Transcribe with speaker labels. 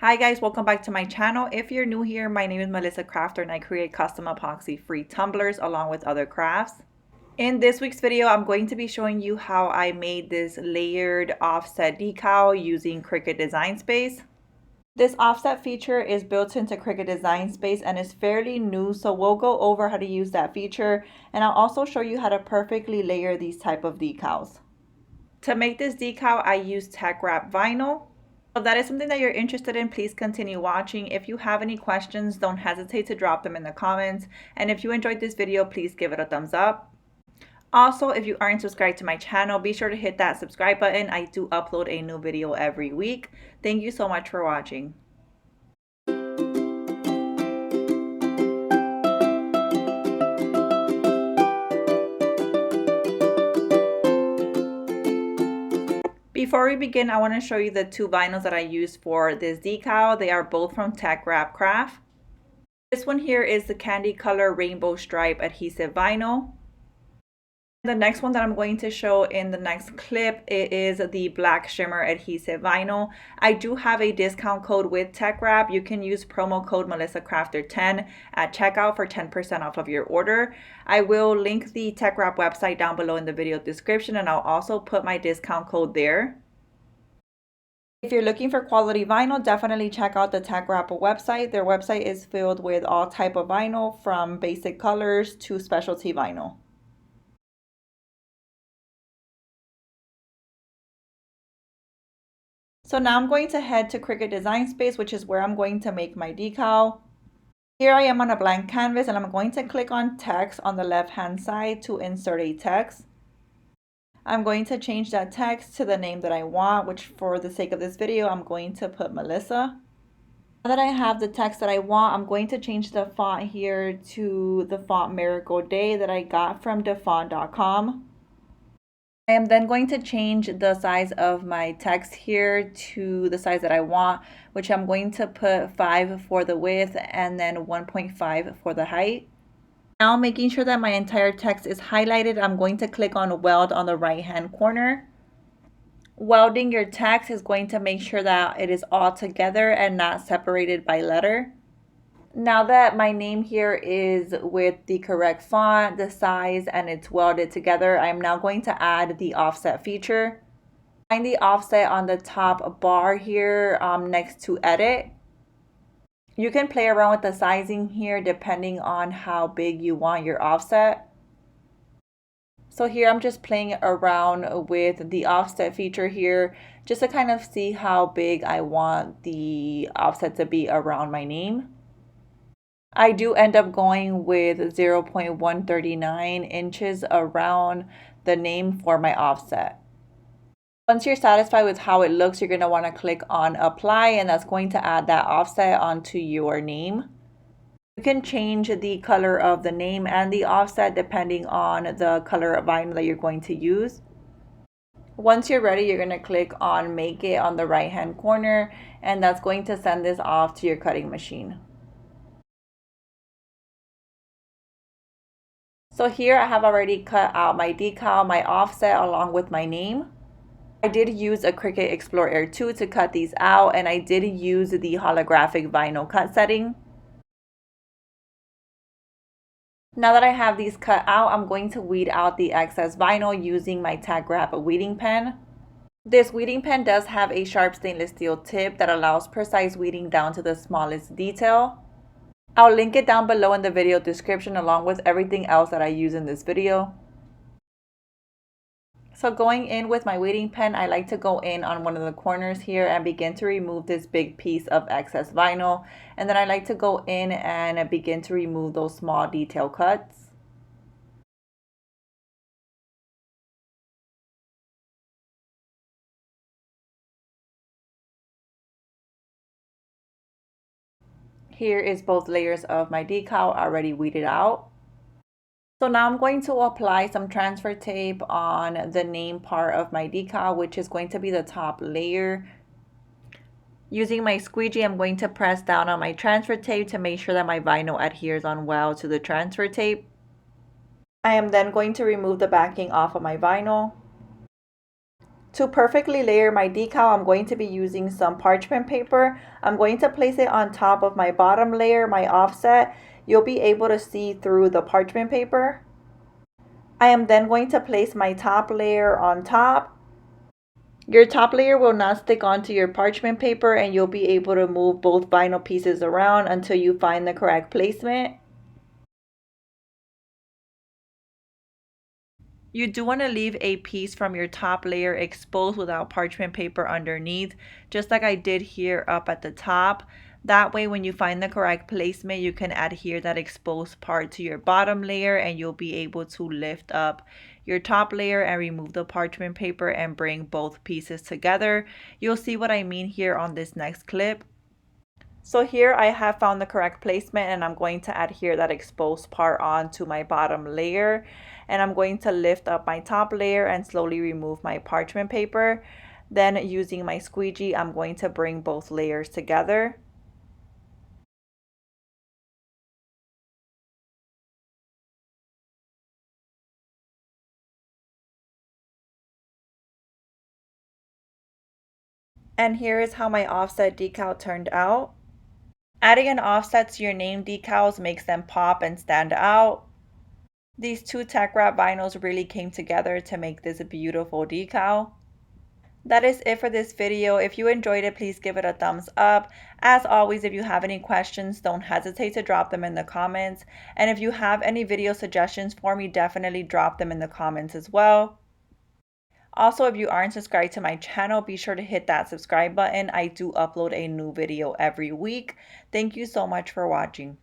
Speaker 1: Hi guys, welcome back to my channel. If you're new here, my name is Melissa Crafter and I create custom epoxy free tumblers along with other crafts. In this week's video, I'm going to be showing you how I made this layered offset decal using Cricut Design Space. This offset feature is built into Cricut Design Space and is fairly new, so we'll go over how to use that feature, and I'll also show you how to perfectly layer these type of decals. To make this decal, I use Teckwrap vinyl. If that is something that you're interested in, please continue watching. If you have any questions, don't hesitate to drop them in the comments. And if you enjoyed this video, please give it a thumbs up. Also, if you aren't subscribed to my channel, be sure to hit that subscribe button. I do upload a new video every week. Thank you so much for watching. Before we begin, I want to show you the two vinyls that I use for this decal. They are both from Teckwrap Craft. This one here is the candy color rainbow stripe adhesive vinyl. The next one that I'm going to show in the next clip, it is the black shimmer adhesive vinyl. I do have a discount code with Teckwrap. You can use promo code MelissaCrafter10 at checkout for 10% off of your order. I will link the Teckwrap website down below in the video description, and I'll also put my discount code there. If you're looking for quality vinyl, definitely check out the Teckwrap website. Their website is filled with all type of vinyl, from basic colors to specialty vinyl. So now I'm going to head to Cricut Design Space, which is where I'm going to make my decal. Here I am on a blank canvas, and I'm going to click on text on the left hand side to insert a text. I'm going to change that text to the name that I want, which for the sake of this video, I'm going to put Melissa. Now that I have the text that I want, I'm going to change the font here to the font Miracle Day that I got from defont.com. I am then going to change the size of my text here to the size that I want, which I'm going to put 5 for the width and then 1.5 for the height. Now, making sure that my entire text is highlighted, I'm going to click on Weld on the right hand corner. Welding your text is going to make sure that it is all together and not separated by letter. Now that my name here is with the correct font, the size, and it's welded together, I'm now going to add the offset feature. Find the offset on the top bar here next to edit. You can play around with the sizing here depending on how big you want your offset. So here I'm just playing around with the offset feature here just to kind of see how big I want the offset to be around my name. I do end up going with 0.139 inches around the name for my offset. Once you're satisfied with how it looks, you're going to want to click on apply, and that's going to add that offset onto your name. You can change the color of the name and the offset depending on the color of vinyl that you're going to use. Once you're ready, you're going to click on make it on the right hand corner, and that's going to send this off to your cutting machine. So here I have already cut out my decal, my offset, along with my name. I did use a Cricut Explore Air 2 to cut these out, and I did use the holographic vinyl cut setting. Now that I have these cut out, I'm going to weed out the excess vinyl using my Teckwrap weeding pen. This weeding pen does have a sharp stainless steel tip that allows precise weeding down to the smallest detail. I'll link it down below in the video description along with everything else that I use in this video. So going in with my weeding pen, I like to go in on one of the corners here and begin to remove this big piece of excess vinyl. And then I like to go in and begin to remove those small detail cuts. Here is both layers of my decal already weeded out. So now I'm going to apply some transfer tape on the name part of my decal, which is going to be the top layer. Using my squeegee, I'm going to press down on my transfer tape to make sure that my vinyl adheres on well to the transfer tape. I am then going to remove the backing off of my vinyl. To perfectly layer my decal, I'm going to be using some parchment paper. I'm going to place it on top of my bottom layer, my offset. You'll be able to see through the parchment paper. I am then going to place my top layer on top. Your top layer will not stick onto your parchment paper and you'll be able to move both vinyl pieces around until you find the correct placement. You do want to leave a piece from your top layer exposed without parchment paper underneath, just like I did here up at the top. That way when you find the correct placement, you can adhere that exposed part to your bottom layer and you'll be able to lift up your top layer and remove the parchment paper and bring both pieces together. You'll see what I mean here on this next clip. So here I have found the correct placement and I'm going to adhere that exposed part onto my bottom layer. And I'm going to lift up my top layer and slowly remove my parchment paper. Then using my squeegee, I'm going to bring both layers together. And here is how my offset decal turned out. Adding an offset to your name decals makes them pop and stand out. These two Teckwrap vinyls really came together to make this beautiful decal. That is it for this video. If you enjoyed it, please give it a thumbs up. As always, if you have any questions, don't hesitate to drop them in the comments. And if you have any video suggestions for me, definitely drop them in the comments as well. Also, if you aren't subscribed to my channel, be sure to hit that subscribe button. I do upload a new video every week. Thank you so much for watching.